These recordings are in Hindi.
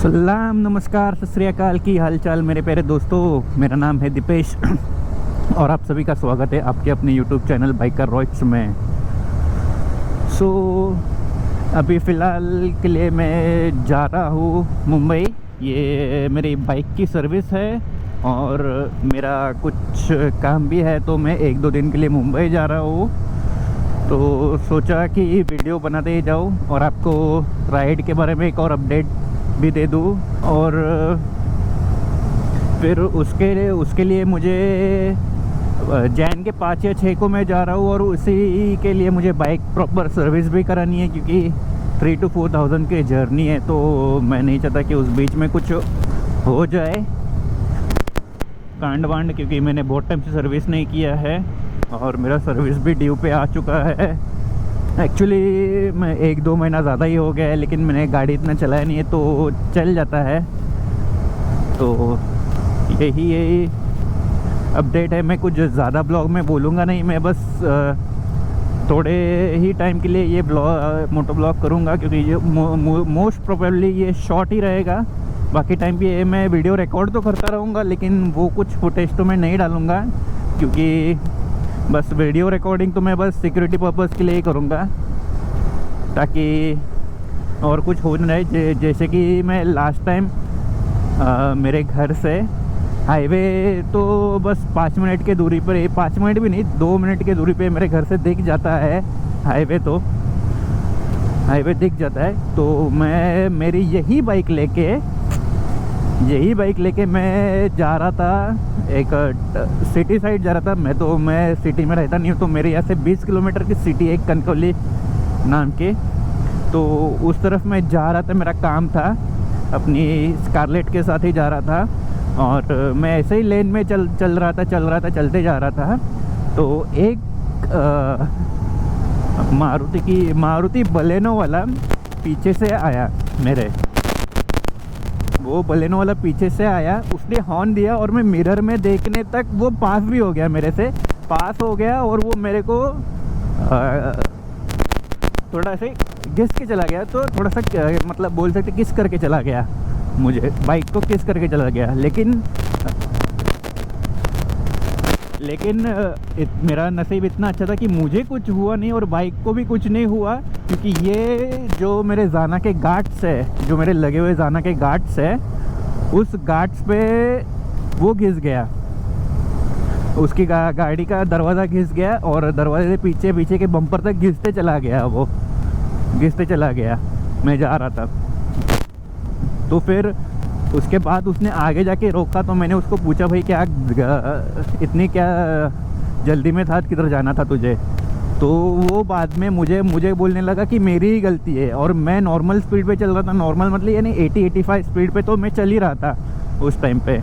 सलाम नमस्कार सत श्री अकाल की हालचाल मेरे प्यारे दोस्तों। मेरा नाम है दीपेश और आप सभी का स्वागत है आपके अपने यूट्यूब चैनल बाइकर रॉयट्स में। अभी फ़िलहाल के लिए मैं जा रहा हूँ मुंबई। ये मेरी बाइक की सर्विस है और मेरा कुछ काम भी है, तो मैं 1-2 दिन के लिए मुंबई जा रहा हूँ। तो सोचा कि वीडियो बनाते ही जाऊँ और आपको राइड के बारे में एक और अपडेट भी दे दूँ। और फिर उसके लिए मुझे जैन के 5 या 6 को मैं जा रहा हूँ और उसी के लिए मुझे बाइक प्रॉपर सर्विस भी करानी है, क्योंकि 3,000 to 4,000 की जर्नी है। तो मैं नहीं चाहता कि उस बीच में कुछ हो जाए कांड वांड, क्योंकि मैंने बहुत टाइम से सर्विस नहीं किया है और मेरा सर्विस भी ड्यू पे आ चुका है। एक्चुअली मैं 1-2 महीना ज़्यादा ही हो गया है, लेकिन मैंने गाड़ी इतना चलाया नहीं है तो चल जाता है। तो यही अपडेट है। मैं कुछ ज़्यादा ब्लॉग में बोलूँगा नहीं, मैं बस थोड़े ही टाइम के लिए ये मोटो ब्लॉग करूँगा, क्योंकि ये मोस्ट प्रोबेबली ये शॉर्ट ही रहेगा। बाकी टाइम पे मैं वीडियो रिकॉर्ड तो करता रहूँगा, लेकिन वो कुछ फुटेज तो मैं नहीं डालूँगा, क्योंकि बस वीडियो रिकॉर्डिंग तो मैं बस सिक्योरिटी पर्पज़ के लिए ही करूँगा, ताकि और कुछ हो नहीं रहे। जैसे कि मैं लास्ट टाइम मेरे घर से हाईवे तो बस 5 मिनट के दूरी पर, 5 मिनट भी नहीं 2 मिनट के दूरी पे मेरे घर से दिख जाता है हाईवे दिख जाता है। तो मैं मेरी यही बाइक लेके मैं जा रहा था, एक सिटी साइड जा रहा था। मैं सिटी में रहता नहीं हूँ, तो मेरे यहाँ से 20 किलोमीटर की सिटी है कनकौली नाम के, तो उस तरफ मैं जा रहा था। मेरा काम था, अपनी स्कारलेट के साथ ही जा रहा था और मैं ऐसे ही लेन में चलते जा रहा था। तो एक मारुति बलेनो वाला पीछे से आया वो बलेनो वाला पीछे से आया, उसने हॉर्न दिया और मैं मिरर में देखने तक वो पास भी हो गया, मेरे से पास हो गया और वो मेरे को थोड़ा से घिस के चला गया। तो थोड़ा सा मतलब बोल सकते किस करके चला गया, मुझे बाइक को किस करके चला गया। लेकिन मेरा नसीब इतना अच्छा था कि मुझे कुछ हुआ नहीं और बाइक को भी कुछ नहीं हुआ, क्योंकि ये जो मेरे जाना के गार्ड्स है, जो मेरे लगे हुए जाना के गार्ड्स है, उस गार्ड्स पे वो घिस गया। उसकी गाड़ी का दरवाज़ा घिस गया और दरवाजे से पीछे के बम्पर तक घिसते चला गया। मैं जा रहा था, तो फिर उसके बाद उसने आगे जाके रोका। तो मैंने उसको पूछा, भाई क्या इतनी क्या जल्दी में था, किधर जाना था तुझे? तो वो बाद में मुझे बोलने लगा कि मेरी ही गलती है, और मैं नॉर्मल स्पीड पे चल रहा था। नॉर्मल मतलब यानी 80-85 स्पीड पे तो मैं चल ही रहा था उस टाइम पे,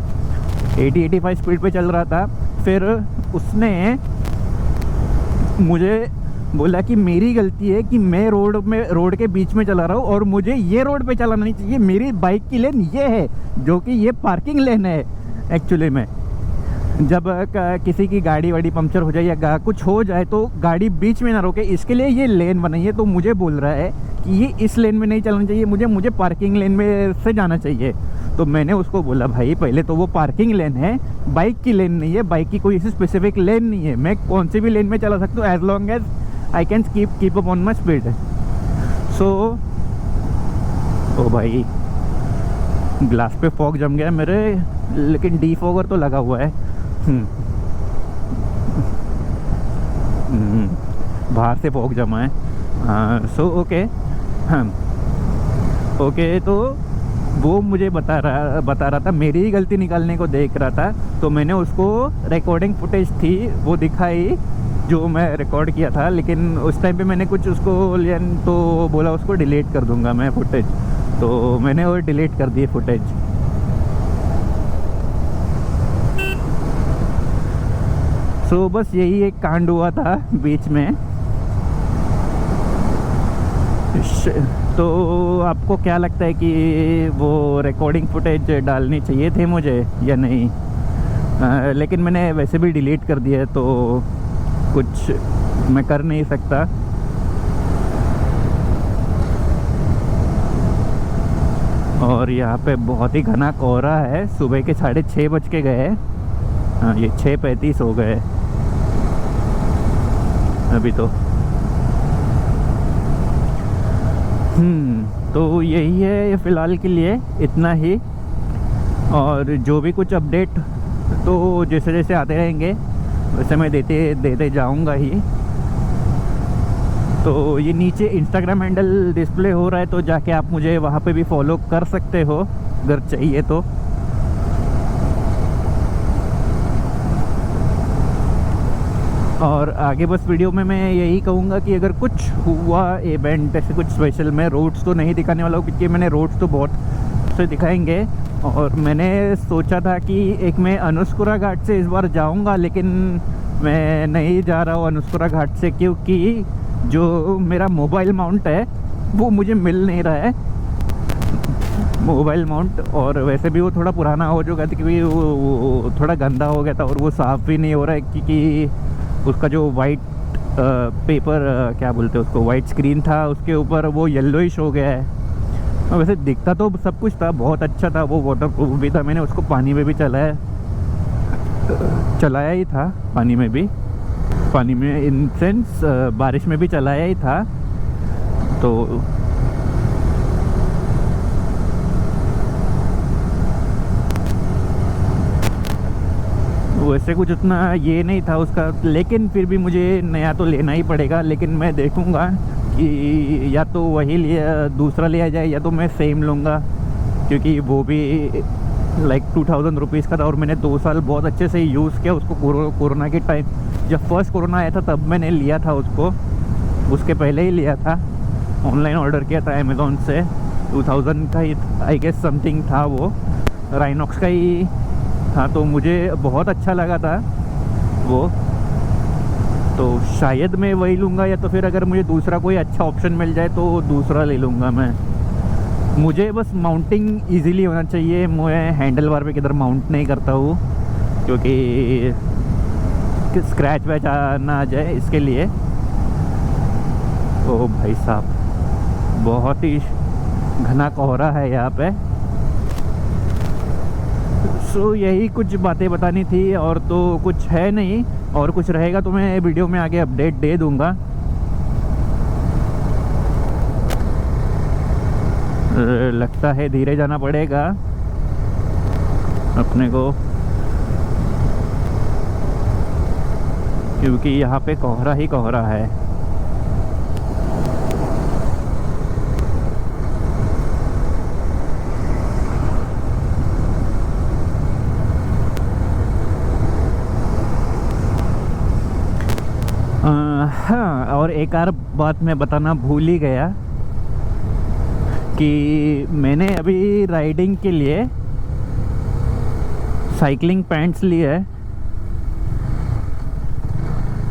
80-85 स्पीड पे चल रहा था। फिर उसने मुझे बोला कि मेरी गलती है कि मैं रोड के बीच में चला रहा हूँ और मुझे ये रोड पे चलाना नहीं चाहिए। मेरी बाइक की लेन ये है, जो कि ये पार्किंग लेन है एक्चुअली में। जब किसी की गाड़ी वाड़ी पंक्चर हो जाए या कुछ हो जाए तो गाड़ी बीच में ना रोके, इसके लिए ये लेन बनाई है। तो मुझे बोल रहा है कि ये इस लेन में नहीं चलना चाहिए, मुझे पार्किंग लेन में से जाना चाहिए। तो मैंने उसको बोला, भाई पहले तो वो पार्किंग लेन है, बाइक की लेन नहीं है। बाइक की कोई ऐसी स्पेसिफिक लेन नहीं है, मैं कौन सी भी लेन में चला सकता हूँ as long as I can keep up on my speed. ओ भाई ग्लास पे फॉग जम गया मेरे, लेकिन डीफॉगर तो लगा हुआ है। बाहर से फॉग जमा है। ओके। तो वो मुझे बता रहा था, मेरी ही गलती निकालने को देख रहा था। तो मैंने उसको रिकॉर्डिंग फुटेज थी वो दिखाई, जो मैं रिकॉर्ड किया था। लेकिन उस टाइम पे मैंने कुछ उसको लिया तो बोला उसको डिलीट कर दूंगा मैं फुटेज, तो मैंने वो डिलीट कर दिए फुटेज। बस यही एक कांड हुआ था बीच में। तो आपको क्या लगता है कि वो रिकॉर्डिंग फुटेज डालनी चाहिए थे मुझे या नहीं? लेकिन मैंने वैसे भी डिलीट कर दिया है, तो कुछ मैं कर नहीं सकता। और यहाँ पे बहुत ही घना कोहरा है। सुबह के 6:30 बज के गए। हाँ, ये 6:35 हो गए अभी तो। तो यही है फ़िलहाल के लिए, इतना ही। और जो भी कुछ अपडेट तो जैसे जैसे आते रहेंगे वैसे मैं देते जाऊंगा ही। तो ये नीचे इंस्टाग्राम हैंडल डिस्प्ले हो रहा है, तो जाके आप मुझे वहाँ पे भी फॉलो कर सकते हो अगर चाहिए तो। और आगे बस वीडियो में मैं यही कहूँगा कि अगर कुछ हुआ इवेंट ऐसे कुछ स्पेशल, मैं रोड्स तो नहीं दिखाने वाला हूँ क्योंकि मैंने रोड्स तो बहुत से दिखाएंगे। और मैंने सोचा था कि एक मैं अनुस्कुरा घाट से इस बार जाऊँगा, लेकिन मैं नहीं जा रहा हूँ अनुस्कुरा घाट से क्योंकि जो मेरा मोबाइल माउंट है वो मुझे मिल नहीं रहा है, मोबाइल माउंट। और वैसे भी वो थोड़ा पुराना हो चुका था क्योंकि वो थोड़ा गंदा हो गया था और वो साफ़ भी नहीं हो रहा है क्योंकि उसका जो वाइट पेपर क्या बोलते हैं उसको, वाइट स्क्रीन था, उसके ऊपर वो येलोइश हो गया है। और वैसे दिखता तो सब कुछ था, बहुत अच्छा था, वो वाटरप्रूफ भी था। मैंने उसको पानी में भी चलाया ही था, पानी में इन सेंस बारिश में भी चलाया ही था। तो वैसे कुछ उतना ये नहीं था उसका, लेकिन फिर भी मुझे नया तो लेना ही पड़ेगा। लेकिन मैं देखूंगा कि या तो वही लिया दूसरा लिया जाए या तो मैं सेम लूँगा, क्योंकि वो भी लाइक 2000 रुपीज़ का था। और मैंने 2 साल बहुत अच्छे से यूज़ किया उसको। कोरोना के टाइम जब फर्स्ट कोरोना आया था तब मैंने लिया था उसको, उसके पहले ही लिया था, ऑनलाइन ऑर्डर किया था अमेज़ोन से। 2000 का ही आई गेस समथिंग था, वो राइनॉक्स का ही था। तो मुझे बहुत अच्छा लगा था वो, तो शायद मैं वही लूँगा, या तो फिर अगर मुझे दूसरा कोई अच्छा ऑप्शन मिल जाए तो दूसरा ले लूँगा मैं। मुझे बस माउंटिंग इजीली होना चाहिए, मैं हैंडल बार पे किधर माउंट नहीं करता हूँ क्योंकि स्क्रैच वैच ना आ जाए इसके लिए। ओ भाई साहब, बहुत ही घना कोहरा है यहाँ पे। सो यही कुछ बातें बतानी थी, और तो कुछ है नहीं, और कुछ रहेगा तो मैं वीडियो में आगे अपडेट दे दूंगा। लगता है धीरे जाना पड़ेगा अपने को क्योंकि यहाँ पे कोहरा ही कोहरा है। हाँ, और एक और बात मैं बताना भूल ही गया कि मैंने अभी राइडिंग के लिए साइकिलिंग पैंट्स लिए है।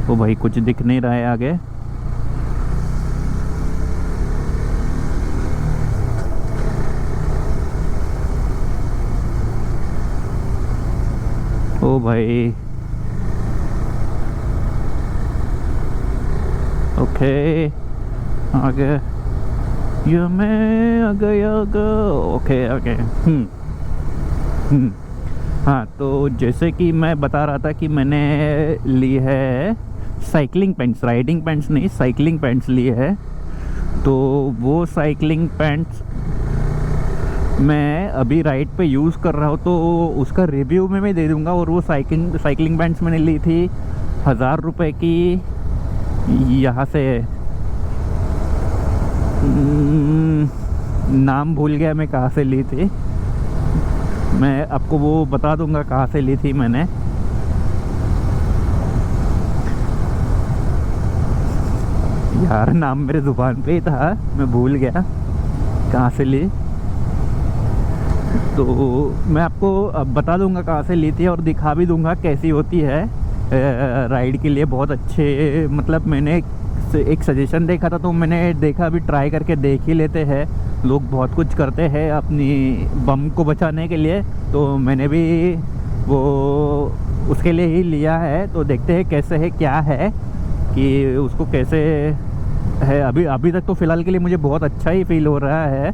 ओ भाई, कुछ दिख नहीं रहा है आगे। ओ भाई, ओके आगे ये मैं आ गया। Okay okay. हाँ, तो जैसे कि मैं बता रहा था कि मैंने ली है साइकिलिंग पैंट्स, राइडिंग पैंट्स नहीं, साइकिलिंग पैंट्स लिए है। तो वो साइकिलिंग पैंट्स मैं अभी राइड पे यूज़ कर रहा हूँ, तो उसका रिव्यू में मैं दे दूँगा। और वो साइकिलिंग पैंट्स मैंने ली थी 1000 रुपये की, यहाँ से नाम भूल गया मैं कहाँ से ली थी, मैं आपको वो बता दूंगा कहाँ से ली थी मैंने। यार नाम मेरे ज़ुबान पे ही था, मैं भूल गया कहाँ से ली। तो मैं आपको अब बता दूंगा कहाँ से ली थी और दिखा भी दूंगा कैसी होती है। राइड के लिए बहुत अच्छे, मतलब मैंने एक सजेशन देखा था तो मैंने देखा अभी ट्राई करके देख ही लेते हैं। लोग बहुत कुछ करते हैं अपनी बम को बचाने के लिए, तो मैंने भी वो उसके लिए ही लिया है। तो देखते हैं कैसे है, क्या है कि उसको कैसे है। अभी तक तो फ़िलहाल के लिए मुझे बहुत अच्छा ही फील हो रहा है।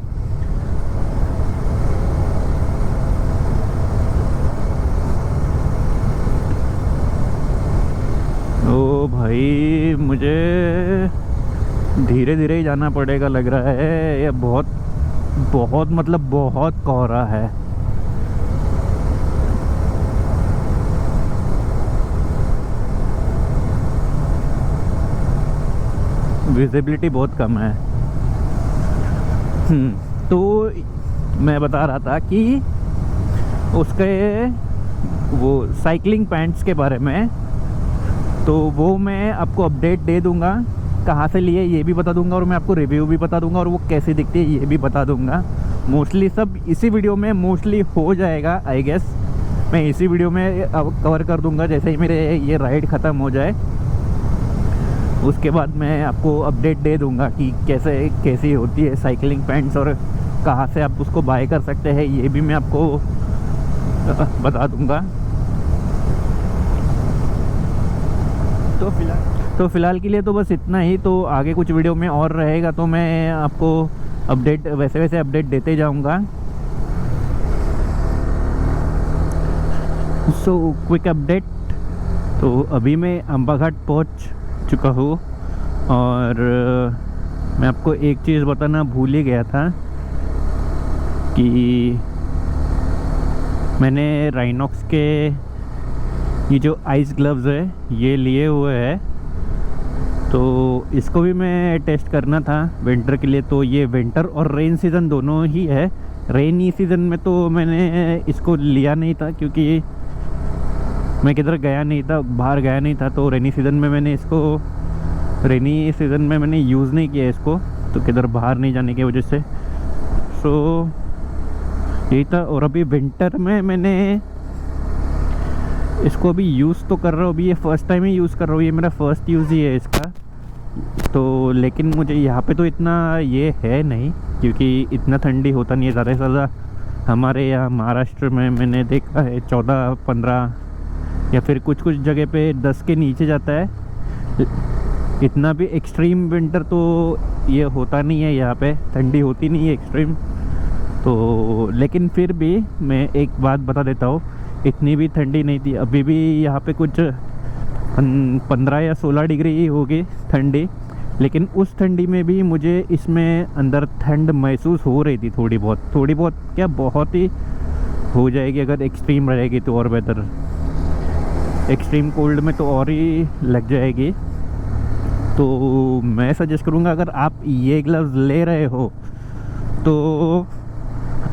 ओ भाई, मुझे धीरे धीरे ही जाना पड़ेगा लग रहा है। ये बहुत बहुत मतलब बहुत कोहरा है। विजिबिलिटी बहुत कम है। तो मैं बता रहा था कि उसके वो साइकिलिंग पैंट्स के बारे में, तो वो मैं आपको अपडेट दे दूंगा, कहाँ से लिए ये भी बता दूंगा, और मैं आपको रिव्यू भी बता दूंगा, और वो कैसी दिखती है ये भी बता दूंगा। मोस्टली सब इसी वीडियो में मोस्टली हो जाएगा आई गेस। मैं इसी वीडियो में कवर कर दूंगा जैसे ही मेरे ये राइड ख़त्म हो जाए। उसके बाद मैं आपको अपडेट दे दूंगा कि कैसी होती है साइकिलिंग पैंट्स, और कहाँ से आप उसको बाय कर सकते हैं ये भी मैं आपको बता दूंगा। तो फ़िलहाल के लिए तो बस इतना ही। तो आगे कुछ वीडियो में और रहेगा तो मैं आपको अपडेट वैसे अपडेट देते जाऊंगा। सो क्विक अपडेट, तो अभी मैं अम्बा घाट पहुँच चुका हूँ, और मैं आपको एक चीज़ बताना भूल ही गया था कि मैंने राइनॉक्स के ये जो आइस ग्लव्स है ये लिए हुए हैं, तो इसको भी मैं टेस्ट करना था विंटर के लिए। तो ये विंटर और रेन सीज़न दोनों ही है। रेनी सीज़न में तो मैंने इसको लिया नहीं था क्योंकि मैं किधर गया नहीं था, बाहर गया नहीं था। तो रेनी सीज़न में मैंने यूज़ नहीं किया इसको, तो किधर बाहर नहीं जाने की वजह से। सो यही था। और अभी विंटर में मैंने इसको अभी यूज़ तो कर रहा हूँ, अभी ये फ़र्स्ट टाइम ही यूज़ कर रहा हूँ, ये मेरा फ़र्स्ट यूज़ ही है इसका। तो लेकिन मुझे यहाँ पे तो इतना ये है नहीं, क्योंकि इतना ठंडी होता नहीं है। ज़्यादा से ज़्यादा हमारे यहाँ महाराष्ट्र में मैंने देखा है 14-15 या फिर कुछ जगह पे 10 के नीचे जाता है। इतना भी एक्सट्रीम विंटर तो ये होता नहीं है, यहाँ पे ठंडी होती नहीं है एक्सट्रीम। तो लेकिन फिर भी मैं एक बात बता देता हूँ, इतनी भी ठंडी नहीं थी। अभी भी यहाँ पे कुछ 15 या 16 डिग्री होगी ठंडी, लेकिन उस ठंडी में भी मुझे इसमें अंदर ठंड महसूस हो रही थी। थोड़ी बहुत क्या, बहुत ही हो जाएगी अगर एक्सट्रीम रहेगी तो और बेहतर। एक्सट्रीम कोल्ड में तो और ही लग जाएगी। तो मैं सजेस्ट करूँगा अगर आप ये ग्लव्स ले रहे हो तो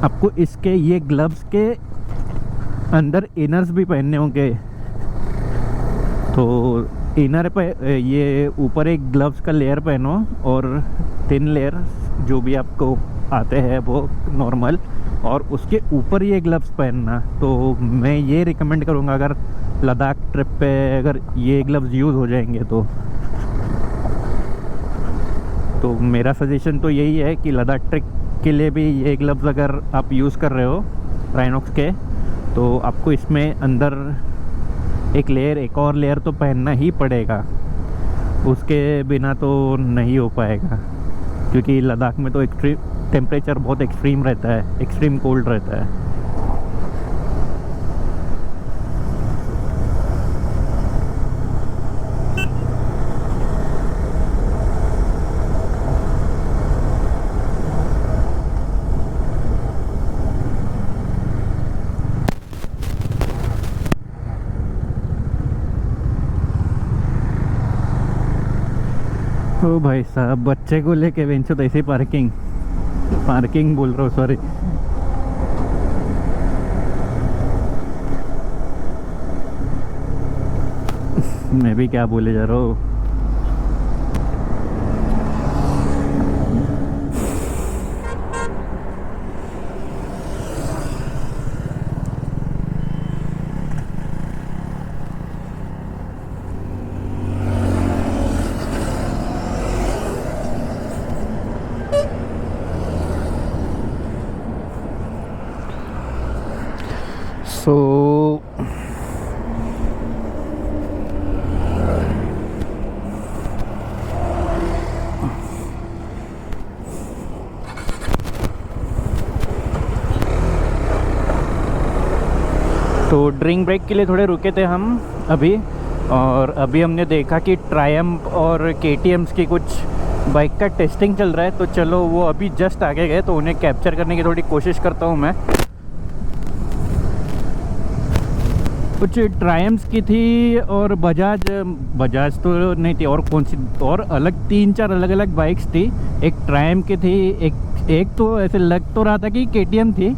आपको इसके ये ग्लव्स के अंदर इनर्स भी पहनने होंगे। तो इनर पे ये ऊपर एक ग्लव्स का लेयर पहनो, और 3 लेयर जो भी आपको आते हैं वो नॉर्मल, और उसके ऊपर ये ग्लव्स पहनना। तो मैं ये रिकमेंड करूँगा अगर लद्दाख ट्रिप पे अगर ये ग्लव्स यूज़ हो जाएंगे तो मेरा सजेशन तो यही है कि लद्दाख ट्रिप के लिए भी ये ग्लव्स अगर आप यूज़ कर रहे हो राइनॉक्स के, तो आपको इसमें अंदर एक और लेयर तो पहनना ही पड़ेगा। उसके बिना तो नहीं हो पाएगा, क्योंकि लद्दाख में तो एक्सट्रीम टेम्परेचर बहुत एक्सट्रीम रहता है, एक्सट्रीम कोल्ड रहता है। ओ भाई साहब, बच्चे को लेके बेंचो तो ऐसे पार्किंग बोल रहा हूँ, सॉरी। मैं भी क्या बोले जा रहा हूँ। So ड्रिंक ब्रेक के लिए थोड़े रुके थे हम अभी, और अभी हमने देखा कि ट्रायम्फ और केटीएम्स की कुछ बाइक का टेस्टिंग चल रहा है, तो चलो वो अभी जस्ट आगे गए तो उन्हें कैप्चर करने की थोड़ी कोशिश करता हूँ मैं। कुछ ट्रायम्फ्स की थी और बजाज तो नहीं थी, और कौन सी और अलग 3-4 अलग अलग बाइक्स थी। एक ट्रायम्फ की थी, एक तो ऐसे लग तो रहा था कि केटीएम थी।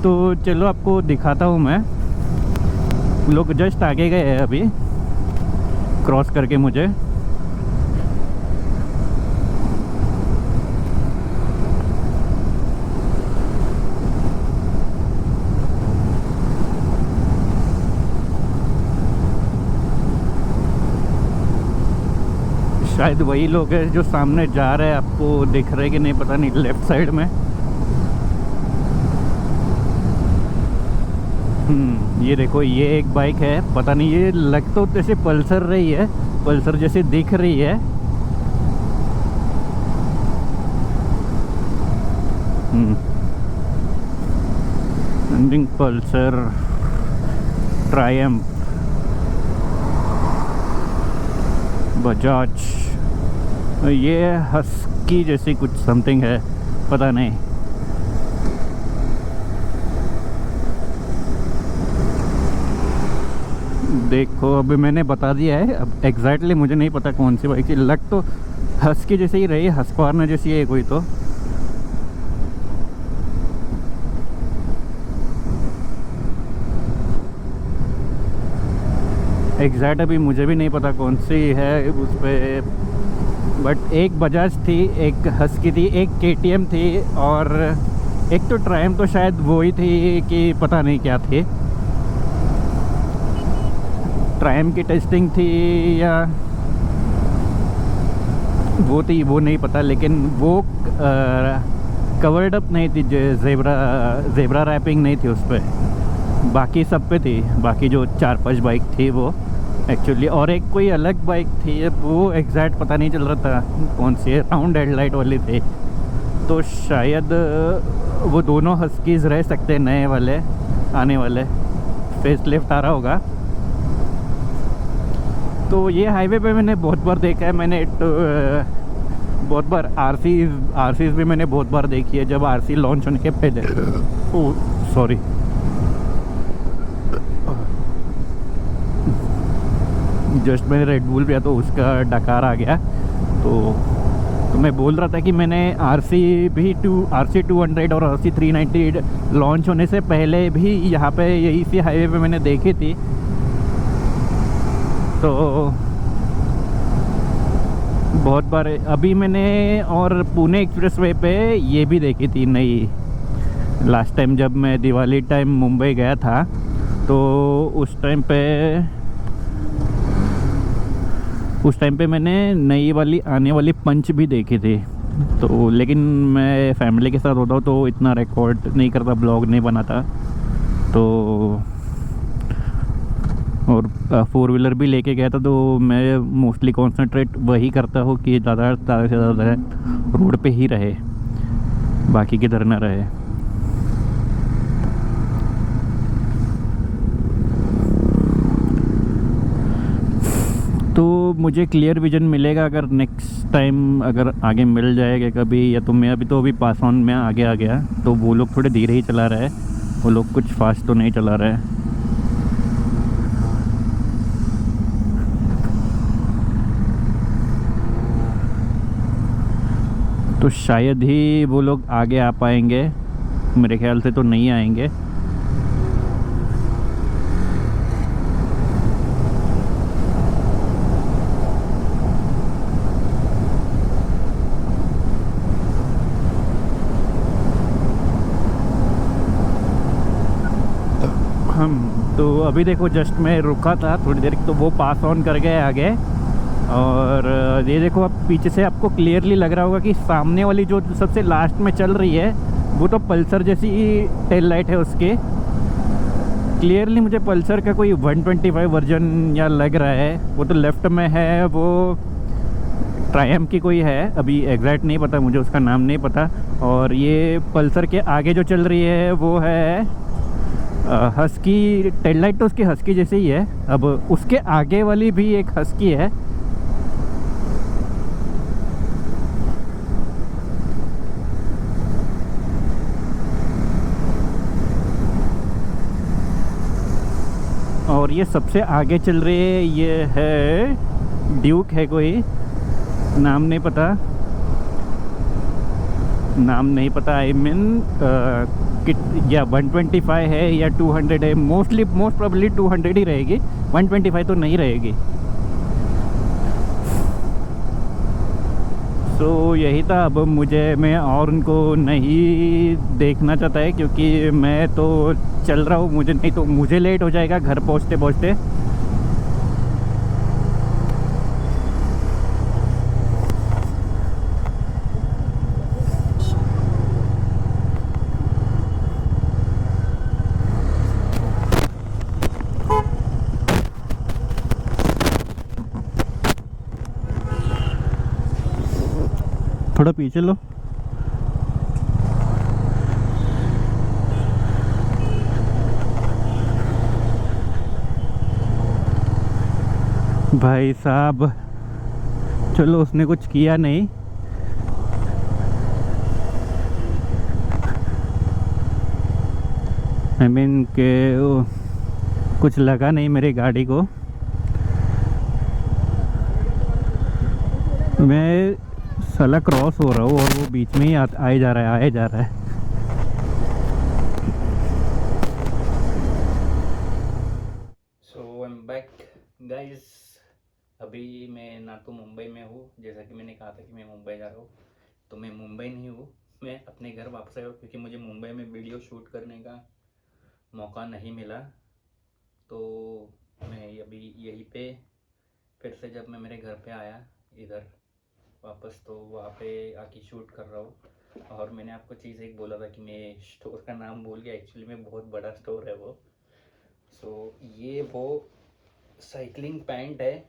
तो चलो आपको दिखाता हूँ मैं। लोग जस्ट आगे गए हैं अभी क्रॉस करके मुझे। शायद वही लोग हैं जो सामने जा रहे हैं, आपको दिख रहे कि नहीं पता नहीं, लेफ्ट साइड में। ये देखो, ये एक बाइक है, पता नहीं, ये लग तो जैसे पल्सर रही है, पल्सर जैसे दिख रही है। पल्सर, ट्रायम्फ, बजाज, ये हस्की जैसी कुछ समथिंग है, पता नहीं। देखो अभी मैंने बता दिया है, अब एग्जैक्टली मुझे नहीं पता कौन सी बाइक है। लग तो हस्की जैसे ही रही, हस्क्वार्ना जैसी है कोई तो। एग्जैक्ट अभी मुझे भी नहीं पता कौन सी है उस पर, बट एक बजाज थी, एक हस्की थी, एक केटीएम थी, और एक तो ट्रायम्फ तो शायद वो ही थी कि पता नहीं क्या थी। ट्रायम्फ की टेस्टिंग थी या वो थी, वो नहीं पता, लेकिन वो कवर्ड अप नहीं थी, जेब्रा रैपिंग नहीं थी उस पर। बाकी सब पे थी, बाकी जो 4-5 बाइक थी वो एक्चुअली। और एक कोई अलग बाइक थी, वो एग्जैक्ट पता नहीं चल रहा था कौन सी है, राउंड हेडलाइट वाली थी। तो शायद वो दोनों हस्कीज रह सकते हैं, नए वाले आने वाले, फेस लिफ्ट आ रहा होगा। तो ये हाईवे पे मैंने बहुत बार देखा है, मैंने बहुत बार आरसीज भी मैंने बहुत बार देखी है, जब आरसी लॉन्च होने के पहले। ओह सॉरी, जस्ट मैंने रेड बुल पिया तो उसका डकार आ गया। तो मैं बोल रहा था कि मैंने RC 200 और RC 390 लॉन्च होने से पहले भी यहाँ पे यही सी हाईवे पे मैंने देखी थी। तो बहुत बार अभी मैंने, और पुणे एक्सप्रेसवे पे ये भी देखी थी नई। लास्ट टाइम जब मैं दिवाली टाइम मुंबई गया था तो उस टाइम पे मैंने नई वाली आने वाली पंच भी देखी थी। तो लेकिन मैं फैमिली के साथ होता हूँ तो इतना रिकॉर्ड नहीं करता, ब्लॉग नहीं बनाता। तो और 4 व्हीलर भी लेके गया था, तो मैं मोस्टली कॉन्सेंट्रेट वही करता हूँ कि ज़्यादा से ज़्यादा रोड पे ही रहे, बाकी किधर ना रहे। तो मुझे क्लियर विजन मिलेगा अगर नेक्स्ट टाइम अगर आगे मिल जाएगा कभी, या तो मैं अभी पास ऑन में आगे आ गया, तो वो लोग थोड़े धीरे ही चला रहे हैं, वो लोग कुछ फास्ट तो नहीं चला रहे हैं। तो शायद ही वो लोग आगे आ पाएंगे, मेरे ख्याल से तो नहीं आएंगे। तो अभी देखो जस्ट मैं रुका था थोड़ी देर, तो वो पास ऑन कर गए आगे। और ये देखो, अब पीछे से आपको क्लियरली लग रहा होगा कि सामने वाली जो सबसे लास्ट में चल रही है वो तो पल्सर जैसी टेल लाइट है उसके। क्लियरली मुझे पल्सर का कोई 125 वर्जन या लग रहा है। वो तो लेफ़्ट में है, वो ट्रायम्फ की कोई है, अभी एग्जैक्ट नहीं पता मुझे, उसका नाम नहीं पता। और ये पल्सर के आगे जो चल रही है वो है हस्की टेल लाइट तो उसकी हस्की जैसे ही है। अब उसके आगे वाली भी एक हस्की है। और ये सबसे आगे चल रही है, ये है ड्यूक है कोई, नाम नहीं पता, नाम नहीं पता। आई मीन या 125 है या 200 है, मोस्ट प्रोबेबली 200 ही रहेगी, 125 तो नहीं रहेगी। सो यही था। अब मैं और उनको नहीं देखना चाहता है क्योंकि मैं तो चल रहा हूँ, मुझे नहीं तो मुझे लेट हो जाएगा घर पहुँचते पहुँचते। थोड़ा पीछे लो। भाई साहब, चलो उसने कुछ किया नहीं। आई मीन के कुछ लगा नहीं मेरी गाड़ी को। मैं साला क्रॉस हो रहा हूँ और वो बीच में ही आए जा रहा है, आए जा रहा है। सो आई एम बैक गाइस। अभी मैं ना तो मुंबई में हूँ, जैसा कि मैंने कहा था कि मैं मुंबई जा रहा हूँ, तो मैं मुंबई नहीं हूँ, मैं अपने घर वापस आया हूँ क्योंकि मुझे मुंबई में वीडियो शूट करने का मौका नहीं मिला। तो मैं अभी यहीं पे फिर से जब मैं मेरे घर पे आया इधर वापस, तो वहाँ पे आके शूट कर रहा हूँ। और मैंने आपको चीज़ एक बोला था कि मैं स्टोर का नाम भूल गया, एक्चुअली में बहुत बड़ा स्टोर है वो। सो ये वो साइकिलिंग पैंट है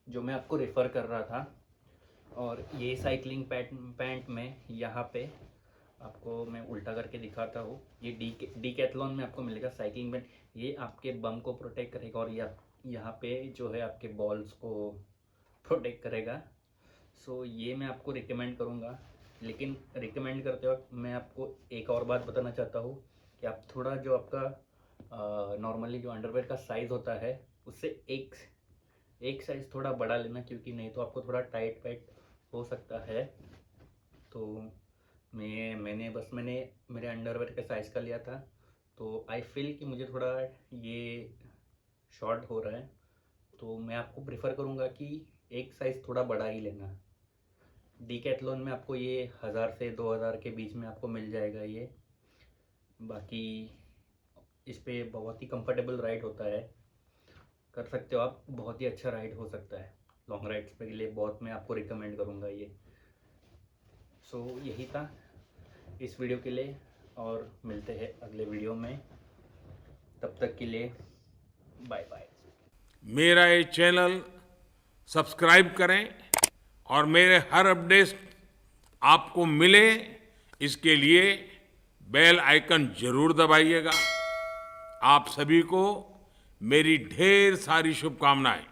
जो मैं आपको रेफ़र कर रहा था। और ये साइकिलिंग पैंट में यहाँ पे आपको मैं उल्टा करके दिखाता हूँ। ये डीकैथलॉन में आपको मिलेगा साइकिलिंग पैंट। ये आपके बम को प्रोटेक्ट करेगा और यहाँ पे जो है आपके बॉल्स को प्रोटेक्ट करेगा। सो ये मैं आपको रिकमेंड करूँगा, लेकिन रिकमेंड करते वक्त मैं आपको एक और बात बताना चाहता हूँ कि आप थोड़ा जो आपका नॉर्मली जो अंडरवेयर का साइज़ होता है उससे एक साइज़ थोड़ा बड़ा लेना, क्योंकि नहीं तो आपको थोड़ा टाइट वाइट हो सकता है। तो मैंने मेरे अंडरवेयर के साइज़ का लिया था, तो आई फील कि मुझे थोड़ा ये शॉर्ट हो रहा है, तो मैं आपको प्रेफर करूँगा कि एक साइज़ थोड़ा बड़ा ही लेना। डीकैथलॉन में आपको ये 1000 से 2000 के बीच में आपको मिल जाएगा ये। बाकी इस पे बहुत ही कंफर्टेबल राइड होता है, कर सकते हो आप, बहुत ही अच्छा राइड हो सकता है। लॉन्ग राइड्स के लिए बहुत मैं आपको रिकमेंड करूँगा ये। सो यही था इस वीडियो के लिए, और मिलते हैं अगले वीडियो में। तब तक के लिए बाय बाय। मेरा ये चैनल सब्सक्राइब करें और मेरे हर अपडेट आपको मिले, इसके लिए बेल आइकन जरूर दबाइएगा। आप सभी को मेरी ढेर सारी शुभकामनाएं।